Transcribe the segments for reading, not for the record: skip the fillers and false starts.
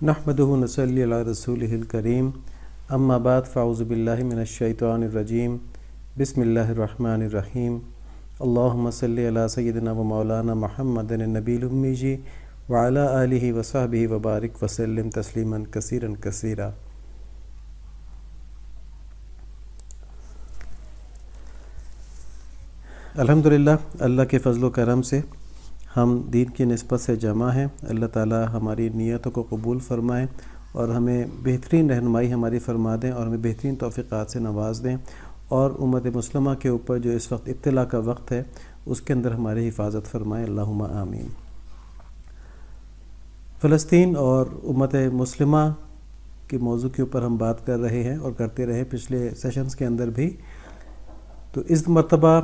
نحمدہ و نصلی علی رسولہ الکریم اما بعد فاعوذ باللہ من الشیطان الرجیم بسم اللہ الرحمن الرحیم اللہم صلی علی سیدنا و مولانا محمد النبی الامی وعلی آلہ وصحبہ وبارک وسلم تسلیما کثیرا کثیرا۔ الحمدللہ، اللہ کے فضل و کرم سے ہم دین کی نسبت سے جمع ہیں۔ اللہ تعالی ہماری نیتوں کو قبول فرمائیں اور ہمیں بہترین رہنمائی ہماری فرما دیں اور ہمیں بہترین توفیقات سے نواز دیں، اور امت مسلمہ کے اوپر جو اس وقت ابتلا کا وقت ہے اس کے اندر ہماری حفاظت فرمائیں، اللہم آمین۔ فلسطین اور امت مسلمہ کے موضوع کے اوپر ہم بات کر رہے ہیں اور کرتے رہے پچھلے سیشنز کے اندر بھی، تو اس مرتبہ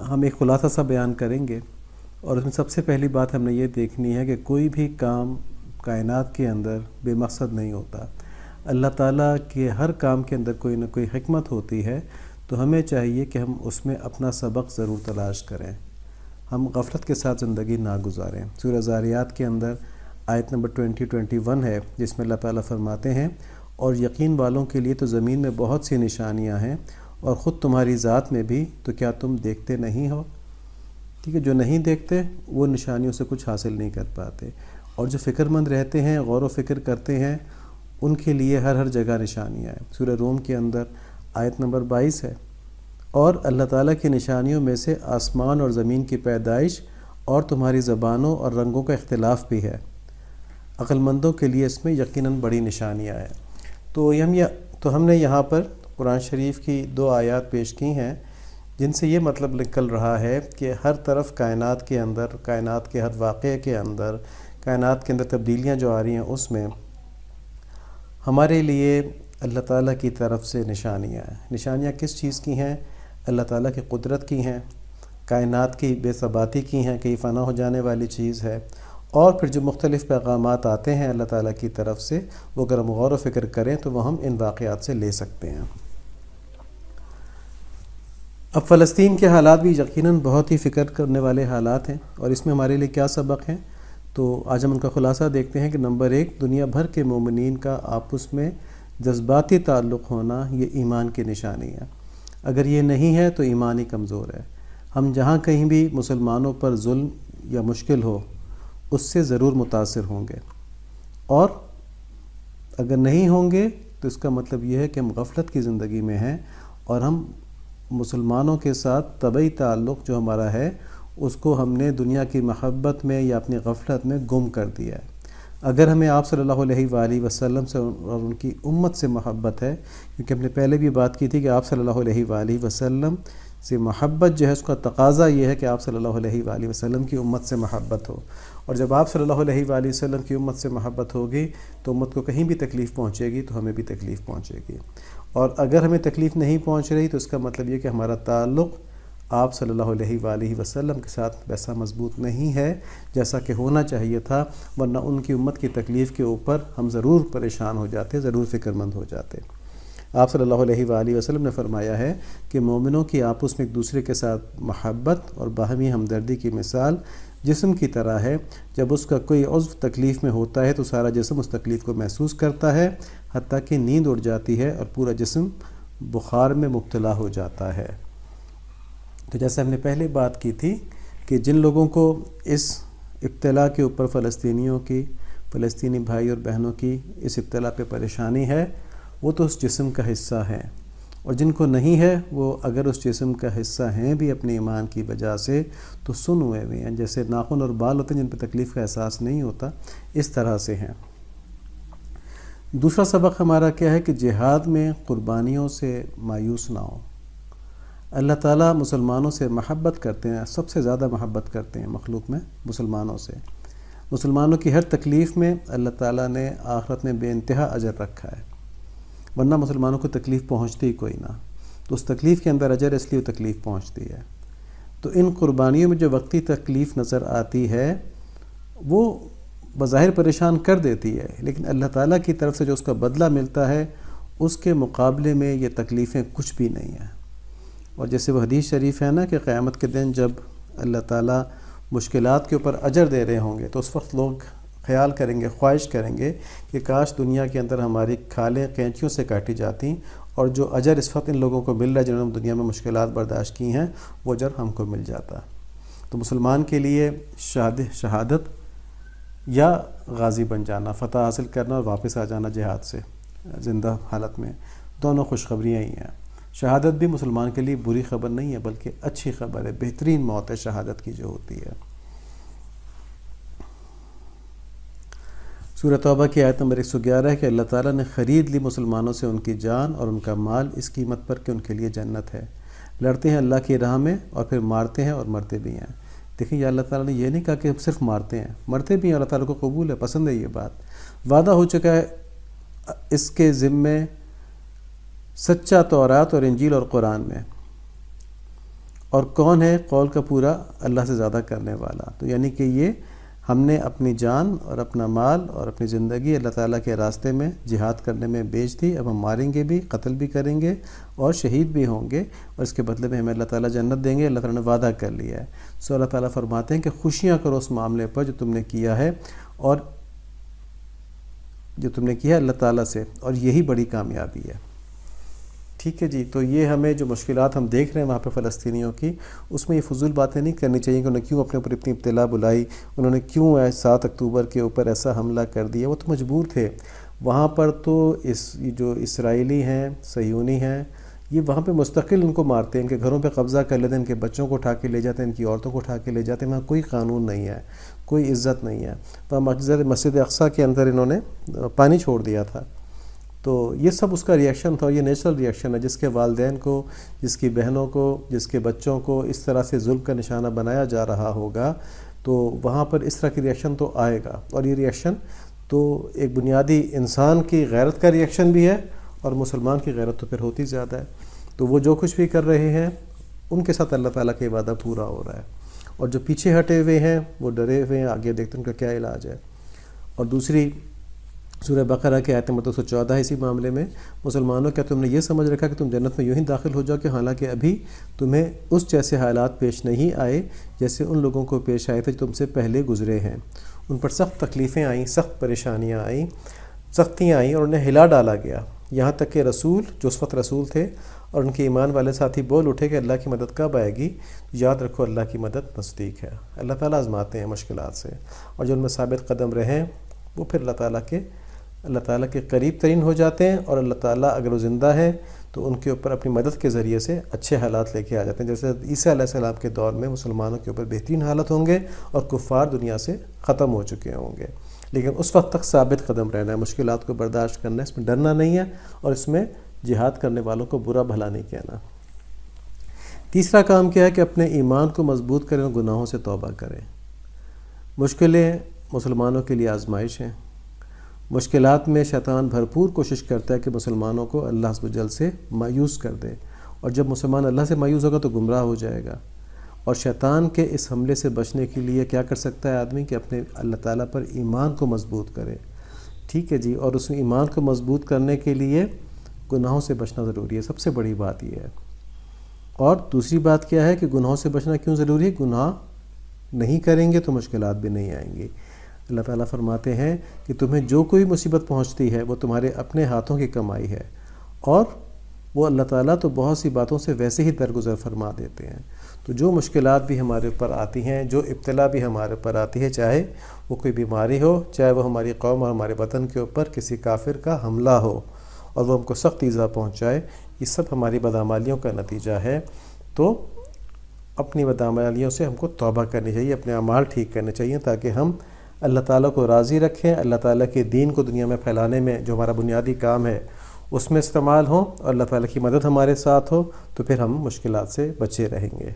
ہم ایک خلاصہ سا بیان کریں گے، اور اس میں سب سے پہلی بات ہم نے یہ دیکھنی ہے کہ کوئی بھی کام کائنات کے اندر بے مقصد نہیں ہوتا۔ اللہ تعالیٰ کے ہر کام کے اندر کوئی نہ کوئی حکمت ہوتی ہے، تو ہمیں چاہیے کہ ہم اس میں اپنا سبق ضرور تلاش کریں، ہم غفلت کے ساتھ زندگی نہ گزاریں۔ سورہ ذاریات کے اندر آیت نمبر 21 ہے، جس میں اللہ تعالیٰ فرماتے ہیں، اور یقین والوں کے لیے تو زمین میں بہت سی نشانیاں ہیں، اور خود تمہاری ذات میں بھی، تو کیا تم دیکھتے نہیں ہو؟ ٹھیک ہے، جو نہیں دیکھتے وہ نشانیوں سے کچھ حاصل نہیں کر پاتے، اور جو فکر مند رہتے ہیں، غور و فکر کرتے ہیں، ان کے لیے ہر جگہ نشانیاں ہیں۔ سورہ روم کے اندر آیت نمبر 22 ہے، اور اللہ تعالیٰ کی نشانیوں میں سے آسمان اور زمین کی پیدائش اور تمہاری زبانوں اور رنگوں کا اختلاف بھی ہے، عقل مندوں کے لیے اس میں یقیناً بڑی نشانیاں ہیں۔ تو ہم نے یہاں پر قرآن شریف کی 2 آیات پیش کی ہیں، جن سے یہ مطلب نکل رہا ہے کہ ہر طرف کائنات کے اندر، کائنات کے ہر واقعے کے اندر، کائنات کے اندر تبدیلیاں جو آ رہی ہیں، اس میں ہمارے لیے اللہ تعالیٰ کی طرف سے نشانیاں ہیں۔ نشانیاں کس چیز کی ہیں؟ اللہ تعالیٰ کی قدرت کی ہیں، کائنات کی بے ثباتی کی ہیں کہ یہ فنا ہو جانے والی چیز ہے، اور پھر جو مختلف پیغامات آتے ہیں اللہ تعالیٰ کی طرف سے، وہ اگر ہم غور و فکر کریں تو وہ ہم ان واقعات سے لے سکتے ہیں۔ اب فلسطین کے حالات بھی یقیناً بہت ہی فکر کرنے والے حالات ہیں، اور اس میں ہمارے لیے کیا سبق ہیں، تو آج ہم ان کا خلاصہ دیکھتے ہیں کہ نمبر 1، دنیا بھر کے مومنین کا آپس میں جذباتی تعلق ہونا یہ ایمان کی نشانی ہے۔ اگر یہ نہیں ہے تو ایمان ہی کمزور ہے۔ ہم جہاں کہیں بھی مسلمانوں پر ظلم یا مشکل ہو، اس سے ضرور متاثر ہوں گے، اور اگر نہیں ہوں گے تو اس کا مطلب یہ ہے کہ ہم غفلت کی زندگی میں ہیں، اور ہم مسلمانوں کے ساتھ طبعی تعلق جو ہمارا ہے اس کو ہم نے دنیا کی محبت میں یا اپنی غفلت میں گم کر دیا ہے۔ اگر ہمیں آپ صلی اللہ علیہ وآلہ وسلم سے اور ان کی امت سے محبت ہے، کیونکہ ہم نے پہلے بھی بات کی تھی کہ آپ صلی اللہ علیہ وآلہ وسلم سے محبت جو ہے اس کا تقاضا یہ ہے کہ آپ صلی اللہ علیہ وآلہ وسلم کی امت سے محبت ہو، اور جب آپ صلی اللہ علیہ وآلہ وسلم کی امت سے محبت ہوگی تو امت کو کہیں بھی تکلیف پہنچے گی تو ہمیں بھی تکلیف پہنچے گی، اور اگر ہمیں تکلیف نہیں پہنچ رہی تو اس کا مطلب یہ کہ ہمارا تعلق آپ صلی اللہ علیہ وآلہ وسلم کے ساتھ ویسا مضبوط نہیں ہے جیسا کہ ہونا چاہیے تھا، ورنہ ان کی امت کی تکلیف کے اوپر ہم ضرور پریشان ہو جاتے، ضرور فکر مند ہو جاتے۔ آپ صلی اللہ علیہ وآلہ وسلم نے فرمایا ہے کہ مومنوں کی آپس میں ایک دوسرے کے ساتھ محبت اور باہمی ہمدردی کی مثال جسم کی طرح ہے، جب اس کا کوئی عضو تکلیف میں ہوتا ہے تو سارا جسم اس تکلیف کو محسوس کرتا ہے، حتیٰ کہ نیند اڑ جاتی ہے اور پورا جسم بخار میں مبتلا ہو جاتا ہے۔ تو جیسے ہم نے پہلے بات کی تھی کہ جن لوگوں کو اس ابتلا کے اوپر فلسطینیوں کی، فلسطینی بھائی اور بہنوں کی اس ابتلا پہ پریشانی ہے، وہ تو اس جسم کا حصہ ہیں، اور جن کو نہیں ہے وہ اگر اس جسم کا حصہ ہیں بھی اپنے ایمان کی وجہ سے تو سن ہوئے ہوئے ہیں، جیسے ناخن اور بال ہوتے ہیں جن پہ تکلیف کا احساس نہیں ہوتا، اس طرح سے ہیں۔ دوسرا سبق ہمارا کیا ہے کہ جہاد میں قربانیوں سے مایوس نہ ہو۔ اللہ تعالیٰ مسلمانوں سے محبت کرتے ہیں، سب سے زیادہ محبت کرتے ہیں مخلوق میں مسلمانوں سے۔ مسلمانوں کی ہر تکلیف میں اللہ تعالیٰ نے آخرت میں بے انتہا اجر رکھا ہے، ورنہ مسلمانوں کو تکلیف پہنچتی ہی کوئی نہ، تو اس تکلیف کے اندر اجر اس لیے وہ تکلیف پہنچتی ہے۔ تو ان قربانیوں میں جو وقتی تکلیف نظر آتی ہے وہ بظاہر پریشان کر دیتی ہے، لیکن اللہ تعالیٰ کی طرف سے جو اس کا بدلہ ملتا ہے اس کے مقابلے میں یہ تکلیفیں کچھ بھی نہیں ہیں۔ اور جیسے وہ حدیث شریف ہے نا کہ قیامت کے دن جب اللہ تعالیٰ مشکلات کے اوپر اجر دے رہے ہوں گے تو اس وقت لوگ خیال کریں گے، خواہش کریں گے کہ کاش دنیا کے اندر ہماری کھالیں قینچیوں سے کاٹی جاتیں اور جو اجر اس وقت ان لوگوں کو مل رہا ہے جنہوں نے دنیا میں مشکلات برداشت کی ہیں وہ اجر ہم کو مل جاتا۔ تو مسلمان کے لیے شہادت یا غازی بن جانا، فتح حاصل کرنا اور واپس آ جانا جہاد سے زندہ حالت میں، دونوں خوشخبریاں ہی ہیں۔ شہادت بھی مسلمان کے لیے بری خبر نہیں ہے بلکہ اچھی خبر ہے، بہترین موت ہے شہادت کی جو ہوتی ہے۔ سورہ توبہ کی آیت نمبر 111 ہے کہ اللہ تعالیٰ نے خرید لی مسلمانوں سے ان کی جان اور ان کا مال اس قیمت پر کہ ان کے لیے جنت ہے، لڑتے ہیں اللہ کی راہ میں اور پھر مارتے ہیں اور مرتے بھی ہیں۔ دیکھیں یہ اللہ تعالیٰ نے یہ نہیں کہا کہ صرف مارتے ہیں، مرتے بھی ہیں، اللہ تعالیٰ کو قبول ہے، پسند ہے یہ بات۔ وعدہ ہو چکا ہے اس کے ذمے سچا تورات اور انجیل اور قرآن میں، اور کون ہے قول کا پورا اللہ سے زیادہ کرنے والا۔ تو یعنی کہ یہ ہم نے اپنی جان اور اپنا مال اور اپنی زندگی اللہ تعالیٰ کے راستے میں جہاد کرنے میں بیچ دی، اب ہم ماریں گے بھی، قتل بھی کریں گے اور شہید بھی ہوں گے، اور اس کے بدلے میں ہمیں اللہ تعالیٰ جنت دیں گے، اللہ تعالیٰ نے وعدہ کر لیا ہے۔ سو اللہ تعالیٰ فرماتے ہیں کہ خوشیاں کرو اس معاملے پر جو تم نے کیا ہے اور جو تم نے کیا ہے اللہ تعالیٰ سے، اور یہی بڑی کامیابی ہے۔ ٹھیک ہے جی، تو یہ ہمیں جو مشکلات ہم دیکھ رہے ہیں وہاں پہ فلسطینیوں کی، اس میں یہ فضول باتیں نہیں کرنی چاہیے کہ انہوں نے کیوں اپنے اوپر اتنی ابتلا بلائی، انہوں نے کیوں 7 اکتوبر کے اوپر ایسا حملہ کر دیا، وہ تو مجبور تھے۔ وہاں پر تو جو اسرائیلی ہیں، صہیونی ہیں، یہ وہاں پہ مستقل ان کو مارتے ہیں، ان کے گھروں پہ قبضہ کر لیتے ہیں، ان کے بچوں کو اٹھا کے لے جاتے ہیں، ان کی عورتوں کو اٹھا کے لے جاتے ہیں، وہاں کوئی قانون نہیں ہے، کوئی عزت نہیں ہے۔ وہاں مسجد اقصیٰ کے اندر انہوں نے پانی چھوڑ دیا تھا۔ تو یہ سب اس کا ریئیکشن تھا، اور یہ نیچرل ریئیکشن ہے۔ جس کے والدین کو، جس کی بہنوں کو، جس کے بچوں کو اس طرح سے ظلم کا نشانہ بنایا جا رہا ہوگا تو وہاں پر اس طرح کی ریئیکشن تو آئے گا، اور یہ ریئیکشن تو ایک بنیادی انسان کی غیرت کا ریئیکشن بھی ہے، اور مسلمان کی غیرت تو پھر ہوتی زیادہ ہے۔ تو وہ جو کچھ بھی کر رہے ہیں ان کے ساتھ اللہ تعالیٰ کا وعدہ پورا ہو رہا ہے، اور جو پیچھے ہٹے ہوئے ہیں وہ ڈرے ہوئے ہیں، آگے دیکھتے ہیں ان کا کیا علاج ہے۔ اور دوسری سورہ بقرہ کے آیت نمبر 214 اسی معاملے میں، مسلمانوں کیا تم نے یہ سمجھ رکھا کہ تم جنت میں یوں ہی داخل ہو جاؤ کہ حالانکہ ابھی تمہیں اس جیسے حالات پیش نہیں آئے جیسے ان لوگوں کو پیش آئے تھے جو تم سے پہلے گزرے ہیں۔ ان پر سخت تکلیفیں آئیں، سخت پریشانیاں آئیں، سختیاں آئیں، اور انہیں ہلا ڈالا گیا، یہاں تک کہ رسول جو اس وقت رسول تھے اور ان کے ایمان والے ساتھی بول اٹھے کہ اللہ کی مدد کب آئے گی؟ یاد رکھو اللہ کی مدد نزدیک ہے۔ اللہ تعالیٰ آزماتے ہیں مشکلات سے، اور جو ان میں ثابت قدم رہیں وہ پھر اللہ تعالیٰ کے قریب ترین ہو جاتے ہیں، اور اللہ تعالیٰ اگر وہ زندہ ہے تو ان کے اوپر اپنی مدد کے ذریعے سے اچھے حالات لے کے آ جاتے ہیں۔ جیسے عیسیٰ علیہ السلام کے دور میں مسلمانوں کے اوپر بہترین حالت ہوں گے اور کفار دنیا سے ختم ہو چکے ہوں گے، لیکن اس وقت تک ثابت قدم رہنا ہے، مشکلات کو برداشت کرنا ہے، اس میں ڈرنا نہیں ہے، اور اس میں جہاد کرنے والوں کو برا بھلا نہیں کہنا۔ تیسرا کام کیا ہے کہ اپنے ایمان کو مضبوط کریں اور گناہوں سے توبہ کریں۔ مشکلیں مسلمانوں کے لیے آزمائش ہیں۔ مشکلات میں شیطان بھرپور کوشش کرتا ہے کہ مسلمانوں کو اللہ عز و جل سے مایوس کر دے، اور جب مسلمان اللہ سے مایوس ہوگا تو گمراہ ہو جائے گا۔ اور شیطان کے اس حملے سے بچنے کے لیے کیا کر سکتا ہے آدمی کہ اپنے اللہ تعالیٰ پر ایمان کو مضبوط کرے۔ ٹھیک ہے جی، اور اس ایمان کو مضبوط کرنے کے لیے گناہوں سے بچنا ضروری ہے، سب سے بڑی بات یہ ہے۔ اور دوسری بات کیا ہے کہ گناہوں سے بچنا کیوں ضروری ہے؟ گناہ نہیں کریں گے تو مشکلات بھی نہیں آئیں گی۔ اللہ تعالیٰ فرماتے ہیں کہ تمہیں جو کوئی مصیبت پہنچتی ہے وہ تمہارے اپنے ہاتھوں کی کمائی ہے، اور وہ اللہ تعالیٰ تو بہت سی باتوں سے ویسے ہی درگزر فرما دیتے ہیں۔ تو جو مشکلات بھی ہمارے اوپر آتی ہیں، جو ابتلا بھی ہمارے اوپر آتی ہے، چاہے وہ کوئی بیماری ہو، چاہے وہ ہماری قوم اور ہمارے وطن کے اوپر کسی کافر کا حملہ ہو اور وہ ہم کو سخت ایذا پہنچائے، یہ سب ہماری بدعمالیوں کا نتیجہ ہے۔ تو اپنی بدعمالیوں سے ہم کو توبہ کرنی چاہیے، اپنے اعمال ٹھیک کرنے چاہیے، تاکہ ہم اللہ تعالیٰ کو راضی رکھیں، اللہ تعالیٰ کے دین کو دنیا میں پھیلانے میں جو ہمارا بنیادی کام ہے اس میں استعمال ہوں، اور اللہ تعالیٰ کی مدد ہمارے ساتھ ہو، تو پھر ہم مشکلات سے بچے رہیں گے۔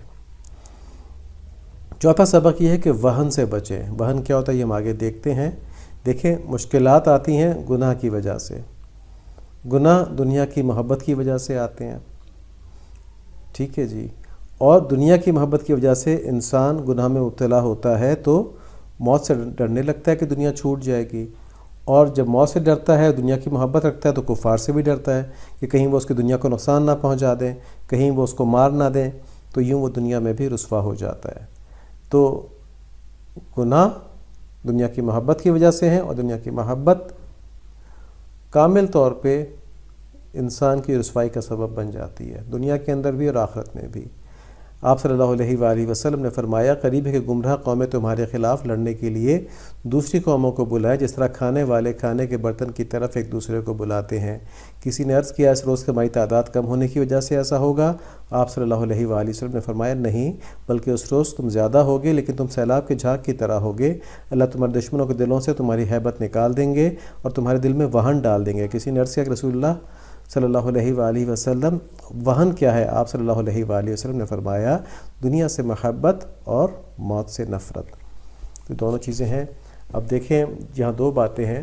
چوتھا سبق یہ ہے کہ وہن سے بچیں۔ وہن کیا ہوتا ہے یہ ہم آگے دیکھتے ہیں۔ دیکھیں مشکلات آتی ہیں گناہ کی وجہ سے، گناہ دنیا کی محبت کی وجہ سے آتے ہیں، ٹھیک ہے جی، اور دنیا کی محبت کی وجہ سے انسان گناہ میں مبتلا ہوتا ہے تو موت سے ڈرنے لگتا ہے کہ دنیا چھوٹ جائے گی، اور جب موت سے ڈرتا ہے، دنیا کی محبت رکھتا ہے، تو کفار سے بھی ڈرتا ہے کہ کہیں وہ اس کی دنیا کو نقصان نہ پہنچا دیں، کہیں وہ اس کو مار نہ دیں، تو یوں وہ دنیا میں بھی رسوا ہو جاتا ہے۔ تو گناہ دنیا کی محبت کی وجہ سے ہیں، اور دنیا کی محبت کامل طور پہ انسان کی رسوائی کا سبب بن جاتی ہے، دنیا کے اندر بھی اور آخرت میں بھی۔ آپ صلی اللہ علیہ وآلہ وسلم نے فرمایا، قریب ہے کہ گمراہ قومیں تمہارے خلاف لڑنے کے لیے دوسری قوموں کو بلائیں جس طرح کھانے والے کھانے کے برتن کی طرف ایک دوسرے کو بلاتے ہیں۔ کسی نے عرض کیا اس روز کی ہماری تعداد کم ہونے کی وجہ سے ایسا ہوگا؟ آپ صلی اللہ علیہ وآلہ وسلم نے فرمایا نہیں، بلکہ اس روز تم زیادہ ہوگے لیکن تم سیلاب کے جھاگ کی طرح ہوگے، اللہ تمہارے دشمنوں کے دلوں سے تمہاری ہیبت نکال دیں گے اور تمہارے دل میں وہن ڈال دیں گے۔ کسی نے عرض کیا کہ رسول اللہ صلی اللہ علیہ وآلہ وسلم وہن کیا ہے؟ آپ صلی اللہ علیہ وآلہ وسلم نے فرمایا دنیا سے محبت اور موت سے نفرت۔ تو دونوں چیزیں ہیں۔ اب دیکھیں یہاں دو باتیں ہیں،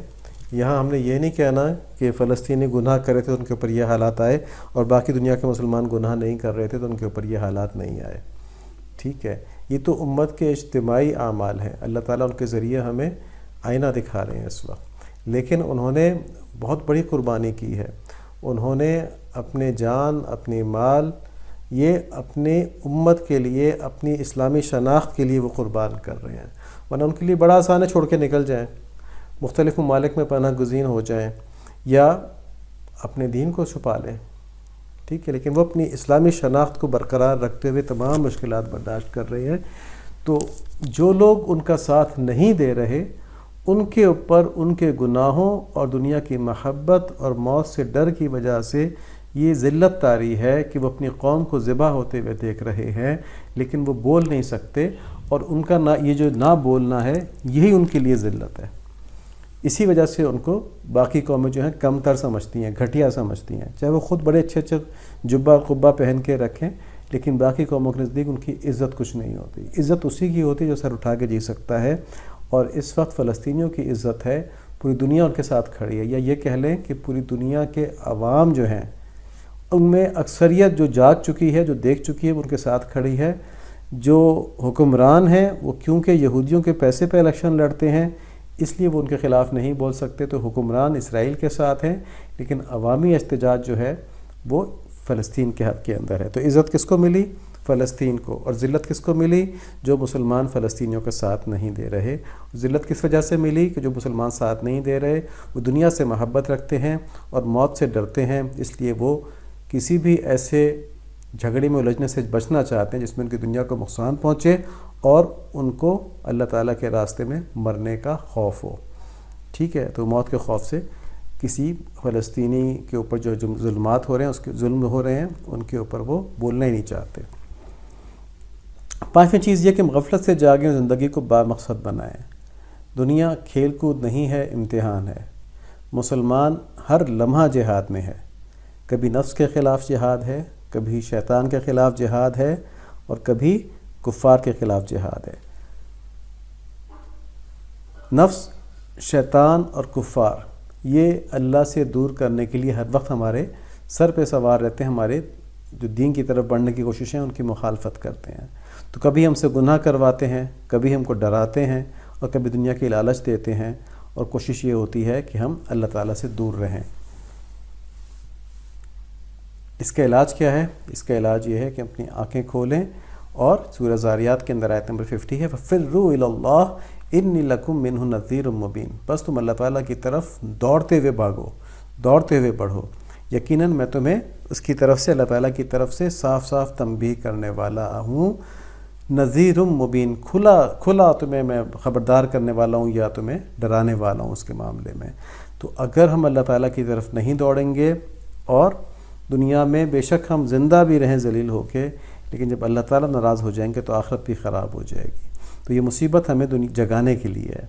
یہاں ہم نے یہ نہیں کہنا کہ فلسطینی گناہ کر رہے تھے تو ان کے اوپر یہ حالات آئے، اور باقی دنیا کے مسلمان گناہ نہیں کر رہے تھے تو ان کے اوپر یہ حالات نہیں آئے، ٹھیک ہے؟ یہ تو امت کے اجتماعی اعمال ہیں، اللہ تعالیٰ ان کے ذریعے ہمیں آئینہ دکھا رہے ہیں اس وقت، لیکن انہوں نے بہت بڑی قربانی کی ہے، انہوں نے اپنے جان، اپنی مال، یہ اپنی امت کے لیے، اپنی اسلامی شناخت کے لیے وہ قربان کر رہے ہیں، ورنہ ان کے لیے بڑا آسان ہے چھوڑ کے نکل جائیں، مختلف ممالک میں پناہ گزین ہو جائیں یا اپنے دین کو چھپا لیں، ٹھیک ہے؟ لیکن وہ اپنی اسلامی شناخت کو برقرار رکھتے ہوئے تمام مشکلات برداشت کر رہے ہیں۔ تو جو لوگ ان کا ساتھ نہیں دے رہے ان کے اوپر ان کے گناہوں اور دنیا کی محبت اور موت سے ڈر کی وجہ سے یہ ذلت طاری ہے کہ وہ اپنی قوم کو ذبح ہوتے ہوئے دیکھ رہے ہیں لیکن وہ بول نہیں سکتے، اور ان کا یہ جو نہ بولنا ہے یہی ان کے لیے ذلت ہے۔ اسی وجہ سے ان کو باقی قومیں جو ہیں کم تر سمجھتی ہیں، گھٹیا سمجھتی ہیں، چاہے وہ خود بڑے اچھے اچھے جبہ قبہ پہن کے رکھیں، لیکن باقی قوموں کے نزدیک ان کی عزت کچھ نہیں ہوتی۔ عزت اسی کی ہوتی ہے جو سر اٹھا کے جی سکتا ہے، اور اس وقت فلسطینیوں کی عزت ہے، پوری دنیا ان کے ساتھ کھڑی ہے، یا یہ کہہ لیں کہ پوری دنیا کے عوام جو ہیں ان میں اکثریت جو جاگ چکی ہے، جو دیکھ چکی ہے، وہ ان کے ساتھ کھڑی ہے۔ جو حکمران ہیں وہ کیونکہ یہودیوں کے پیسے پہ الیکشن لڑتے ہیں اس لیے وہ ان کے خلاف نہیں بول سکتے، تو حکمران اسرائیل کے ساتھ ہیں، لیکن عوامی احتجاج جو ہے وہ فلسطین کے حق کے اندر ہے۔ تو عزت کس کو ملی؟ فلسطین کو، اور ذلت کس کو ملی؟ جو مسلمان فلسطینیوں کا ساتھ نہیں دے رہے۔ ذلت کس وجہ سے ملی؟ کہ جو مسلمان ساتھ نہیں دے رہے وہ دنیا سے محبت رکھتے ہیں اور موت سے ڈرتے ہیں، اس لیے وہ کسی بھی ایسے جھگڑے میں الجھنے سے بچنا چاہتے ہیں جس میں ان کی دنیا کو نقصان پہنچے اور ان کو اللہ تعالیٰ کے راستے میں مرنے کا خوف ہو، ٹھیک ہے؟ تو موت کے خوف سے کسی فلسطینی کے اوپر جو ظلمات ہو رہے ہیں، اس کے ظلم ہو رہے ہیں، ان کے اوپر وہ بولنا ہی نہیں چاہتے۔ پانچویں چیز یہ کہ غفلت سے جاگیں اور زندگی کو بامقصد بنائیں۔ دنیا کھیل کود نہیں ہے، امتحان ہے۔ مسلمان ہر لمحہ جہاد میں ہے، کبھی نفس کے خلاف جہاد ہے، کبھی شیطان کے خلاف جہاد ہے، اور کبھی کفار کے خلاف جہاد ہے۔ نفس، شیطان اور کفار یہ اللہ سے دور کرنے کے لیے ہر وقت ہمارے سر پہ سوار رہتے ہیں، ہمارے جو دین کی طرف بڑھنے کی کوششیں ان کی مخالفت کرتے ہیں۔ تو کبھی ہم سے گناہ کرواتے ہیں، کبھی ہم کو ڈراتے ہیں، اور کبھی دنیا کی لالچ دیتے ہیں، اور کوشش یہ ہوتی ہے کہ ہم اللہ تعالیٰ سے دور رہیں۔ اس کا علاج کیا ہے؟ اس کا علاج یہ ہے کہ اپنی آنکھیں کھولیں، اور سورہ زاریات کے اندر آیت نمبر 50 ہے فَفِرُّوا إِلَى اللَّهِ إِنِّي لَكُم مِّنْهُ نَذِيرٌ مُّبِينٌ، بس تم اللہ تعالیٰ کی طرف دوڑتے ہوئے بھاگو، دوڑتے ہوئے بڑھو، یقیناً میں تمہیں اس کی طرف سے، اللہ تعالیٰ کی طرف سے صاف صاف تنبیہ کرنے والا ہوں، نذیر مبین، کھلا تمہیں میں خبردار کرنے والا ہوں یا تمہیں ڈرانے والا ہوں اس کے معاملے میں۔ تو اگر ہم اللہ تعالیٰ کی طرف نہیں دوڑیں گے، اور دنیا میں بے شک ہم زندہ بھی رہیں ذلیل ہو کے، لیکن جب اللہ تعالیٰ ناراض ہو جائیں گے تو آخرت بھی خراب ہو جائے گی۔ تو یہ مصیبت ہمیں جگانے کے لیے ہے،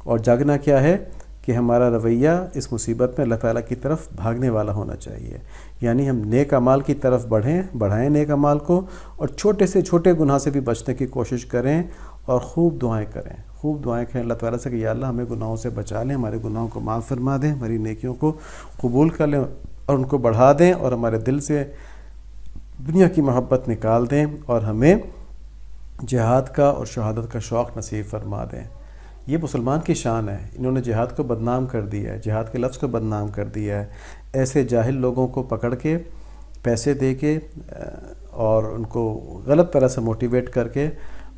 اور جاگنا کیا ہے کہ ہمارا رویہ اس مصیبت میں اللہ تعالیٰ کی طرف بھاگنے والا ہونا چاہیے، یعنی ہم نیک اعمال کی طرف بڑھائیں نیک اعمال کو، اور چھوٹے سے چھوٹے گناہ سے بھی بچنے کی کوشش کریں، اور خوب دعائیں کریں اللہ تعالیٰ سے کہ یا اللہ ہمیں گناہوں سے بچا لیں، ہمارے گناہوں کو معاف فرما دیں، ہماری نیکیوں کو قبول کر لیں اور ان کو بڑھا دیں، اور ہمارے دل سے دنیا کی محبت نکال دیں، اور ہمیں جہاد کا اور شہادت کا شوق نصیب فرما دیں۔ یہ مسلمان کی شان ہے، انہوں نے جہاد کو بدنام کر دیا ہے، جہاد کے لفظ کو بدنام کر دیا ہے، ایسے جاہل لوگوں کو پکڑ کے پیسے دے کے اور ان کو غلط طرح سے موٹیویٹ کر کے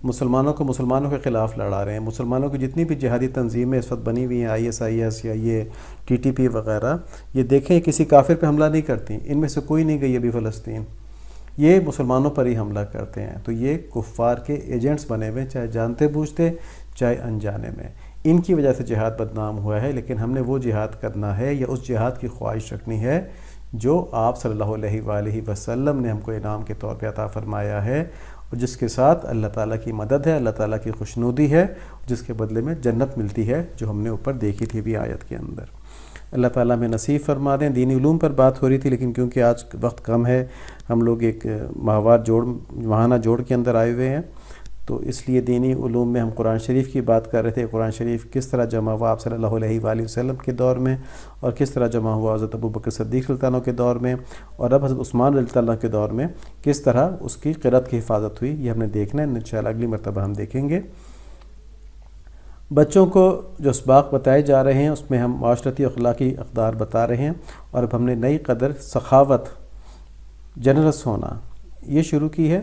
مسلمانوں کو مسلمانوں کے خلاف لڑا رہے ہیں. مسلمانوں کی جتنی بھی جہادی تنظیمیں اس وقت بنی ہوئی ہیں ISIS یا یہ TTP وغیرہ، یہ دیکھیں کسی کافر پہ حملہ نہیں کرتی. ان میں سے کوئی نہیں گئی ابھی فلسطین، یہ مسلمانوں پر ہی حملہ کرتے ہیں. تو یہ کفار کے ایجنٹس بنے ہوئے، چاہے جانتے بوجھتے چاہے انجانے میں. ان کی وجہ سے جہاد بدنام ہوا ہے، لیکن ہم نے وہ جہاد کرنا ہے یا اس جہاد کی خواہش رکھنی ہے جو آپ صلی اللہ علیہ وآلہ وسلم نے ہم کو انعام کے طور پہ عطا فرمایا ہے، اور جس کے ساتھ اللہ تعالیٰ کی مدد ہے، اللہ تعالیٰ کی خوشنودی ہے، جس کے بدلے میں جنت ملتی ہے، جو ہم نے اوپر دیکھی تھی بھی آیت کے اندر. اللہ تعالیٰ میں نصیب فرما دیں. دینی علوم پر بات ہو رہی تھی، لیکن کیونکہ آج وقت کم ہے، ہم لوگ ایک ماہانہ جوڑ کے اندر آئے ہوئے ہیں، تو اس لیے دینی علوم میں ہم قرآن شریف کی بات کر رہے تھے. قرآن شریف کس طرح جمع ہوا آپ صلی اللہ علیہ وآلہ وسلم کے دور میں، اور کس طرح جمع ہوا حضرت ابوبکر صدیق رضی اللہ عنہ کے دور میں، اور اب حضرت عثمان رضی اللہ عنہ کے دور میں کس طرح اس کی قرأت کی حفاظت ہوئی. یہ ہم نے دیکھنا ہے، انشاءاللہ اگلی مرتبہ ہم دیکھیں گے. بچوں کو جو اسباق بتائے جا رہے ہیں اس میں ہم معاشرتی اخلاقی اقدار بتا رہے ہیں، اور اب ہم نے نئی قدر سخاوت، جنرس ہونا یہ شروع کی ہے.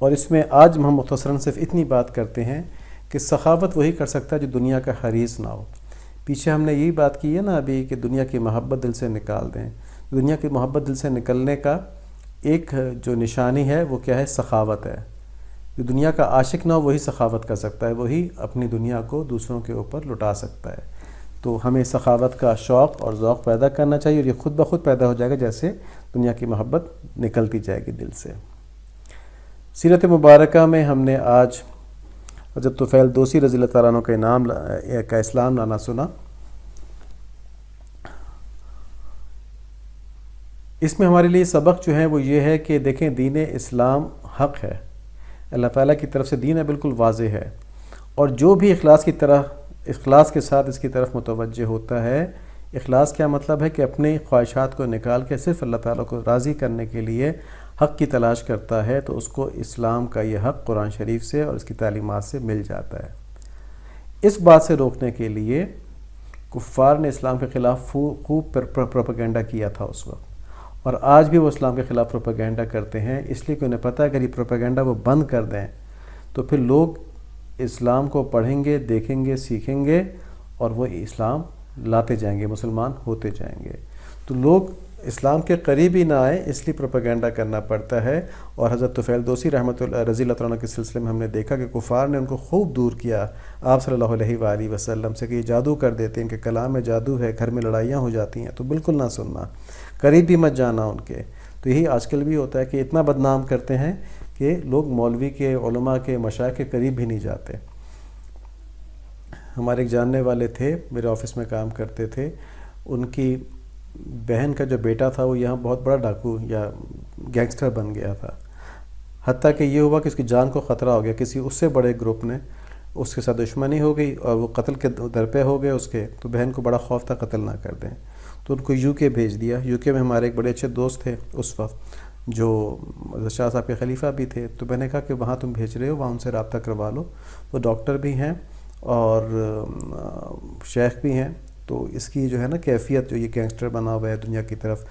اور اس میں آج ہم مختصراً صرف اتنی بات کرتے ہیں کہ سخاوت وہی کر سکتا ہے جو دنیا کا حریص نہ ہو. پیچھے ہم نے یہی بات کی ہے نا ابھی کہ دنیا کی محبت دل سے نکال دیں. دنیا کی محبت دل سے نکلنے کا ایک جو نشانی ہے وہ کیا ہے؟ سخاوت ہے. جو دنیا کا عاشق نہ ہو وہی سخاوت کر سکتا ہے، وہی اپنی دنیا کو دوسروں کے اوپر لٹا سکتا ہے. تو ہمیں سخاوت کا شوق اور ذوق پیدا کرنا چاہیے، اور یہ خود بخود پیدا ہو جائے گا جیسے دنیا کی محبت نکلتی جائے گی دل سے. سیرت مبارکہ میں ہم نے آج حضرت طفیل دوسی رضی اللہ تعالیٰ عنہ کا اسلام لانا سنا. اس میں ہمارے لیے سبق جو ہے وہ یہ ہے کہ دیکھیں دین اسلام حق ہے، اللہ تعالیٰ کی طرف سے دین ہے، بالکل واضح ہے. اور جو بھی اخلاص کے ساتھ اس کی طرف متوجہ ہوتا ہے، اخلاص کیا مطلب ہے کہ اپنے خواہشات کو نکال کے صرف اللہ تعالیٰ کو راضی کرنے کے لیے حق کی تلاش کرتا ہے، تو اس کو اسلام کا یہ حق قرآن شریف سے اور اس کی تعلیمات سے مل جاتا ہے. اس بات سے روکنے کے لیے کفار نے اسلام کے خلاف خوب پروپیگنڈا کیا تھا اس وقت، اور آج بھی وہ اسلام کے خلاف پروپیگنڈا کرتے ہیں، اس لیے کہ انہیں پتہ ہے اگر یہ پروپیگنڈا وہ بند کر دیں تو پھر لوگ اسلام کو پڑھیں گے، دیکھیں گے، سیکھیں گے، اور وہ اسلام لاتے جائیں گے، مسلمان ہوتے جائیں گے. تو لوگ اسلام کے قریب ہی نہ آئیں، اس لیے پروپیگنڈا کرنا پڑتا ہے. اور حضرت طفیل دوسی رضی اللہ عنہ کے سلسلے میں ہم نے دیکھا کہ کفار نے ان کو خوب دور کیا آپ صلی اللہ علیہ وآلہ وسلم سے کہ یہ جادو کر دیتے ہیں، کہ کلام میں جادو ہے، گھر میں لڑائیاں ہو جاتی ہیں، تو بالکل نہ سننا، قریب بھی مت جانا ان کے. تو یہی آج کل بھی ہوتا ہے کہ اتنا بدنام کرتے ہیں کہ لوگ مولوی کے، علماء کے، مشائخ کے قریب بھی نہیں جاتے. ہمارے ایک جاننے والے تھے، میرے آفس میں کام کرتے تھے، ان کی بہن کا جو بیٹا تھا وہ یہاں بہت بڑا ڈاکو یا گینگسٹر بن گیا تھا. حتیٰ کہ یہ ہوا کہ اس کی جان کو خطرہ ہو گیا، کسی اس سے بڑے گروپ نے اس کے ساتھ دشمنی ہو گئی اور وہ قتل کے درپے ہو گئے اس کے. تو بہن کو بڑا خوف تھا قتل نہ کر دیں، تو ان کو UK بھیج دیا. UK میں ہمارے ایک بڑے اچھے دوست تھے اس وقت جو شاہ صاحب کے خلیفہ بھی تھے. تو میں نے کہا کہ وہاں تم بھیج رہے ہو، وہاں ان سے رابطہ کروا لو، وہ ڈاکٹر بھی ہیں اور شیخ بھی ہیں. تو اس کی جو ہے نا کیفیت، جو یہ گینگسٹر بنا ہوا ہے دنیا کی طرف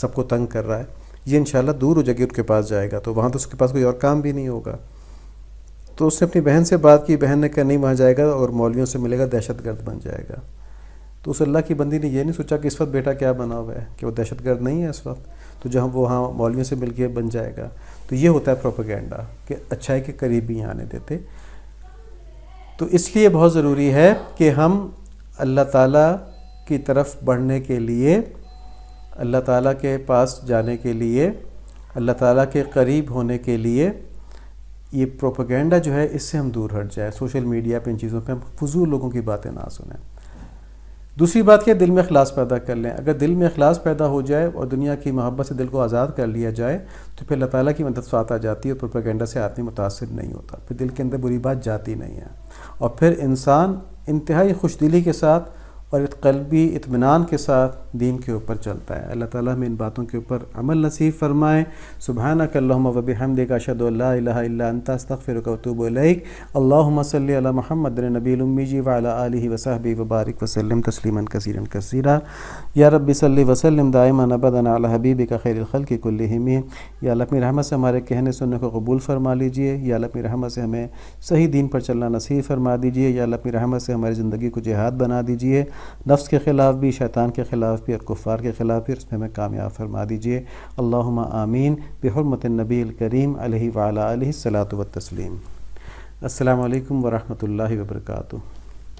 سب کو تنگ کر رہا ہے، یہ انشاءاللہ دور ہو جائے گی، ان کے پاس جائے گا تو وہاں تو اس کے پاس کوئی اور کام بھی نہیں ہوگا. تو اس نے اپنی بہن سے بات کی، بہن نے کہا نہیں وہاں جائے گا اور مولویوں سے ملے گا، دہشت گرد بن جائے گا. تو اس اللہ کی بندی نے یہ نہیں سوچا کہ اس وقت بیٹا کیا بنا ہوا ہے، کہ وہ دہشت گرد نہیں ہے اس وقت، تو جب وہ وہاں مولویوں سے مل کے بن جائے گا. تو یہ ہوتا ہے پروپیگنڈا، کہ اچھائی کے قریب بھی آنے دیتے. تو اس لیے بہت ضروری ہے کہ ہم اللہ تعالیٰ کی طرف بڑھنے کے لیے، اللہ تعالیٰ کے پاس جانے کے لیے، اللہ تعالیٰ کے قریب ہونے کے لیے یہ پروپیگنڈا جو ہے اس سے ہم دور ہٹ جائے. سوشل میڈیا پہ ان چیزوں پہ ہم فضول لوگوں کی باتیں نہ سنیں. دوسری بات کہ دل میں اخلاص پیدا کر لیں. اگر دل میں اخلاص پیدا ہو جائے اور دنیا کی محبت سے دل کو آزاد کر لیا جائے تو پھر اللہ تعالیٰ کی مدد ساتھ آ جاتی ہے، اور پروپیگنڈا سے آدمی متاثر نہیں ہوتا، پھر دل کے اندر بری بات جاتی نہیں ہے، اور پھر انسان انتہائی خوش دلی کے ساتھ اور قلبی اطمینان کے ساتھ دین کے اوپر چلتا ہے۔ اللہ تعالیٰ ہمیں ان باتوں کے اوپر عمل نصیب فرمائے۔ سبحانک اللہم و بحمدک اشہد ان لا الہ الا انت استغفرک و اتوب الیک۔ اللہم صلی علی محمد النبی الامی وعلی آلہ وصحبہ وبارک وسلم تسلیما کثیرا کثیرا۔ یا رب صلی وسلم دائما ابدا علی حبیبک خیر الخلق کلہم۔ یا اللہ اپنی رحمت سے ہمارے کہنے سننے کو قبول فرما لیجئے۔ یا اللہ اپنی رحمت سے ہمیں صحیح دین پر چلنا نصیب فرما دیجئے۔ یا اللہ اپنی رحمت سے ہماری زندگی کو جہاد بنا دیجئے، نفس کے خلاف بھی، شیطان کے خلاف بھی اور کفار کے خلاف بھی، اور اس میں ہمیں کامیاب فرما دیجئے۔ اللہم آمین بحرمت النبی الکریم علیہ وعلی آلہ الصلاۃ والتسلیم۔ السلام علیکم ورحمۃ اللہ وبرکاتہ۔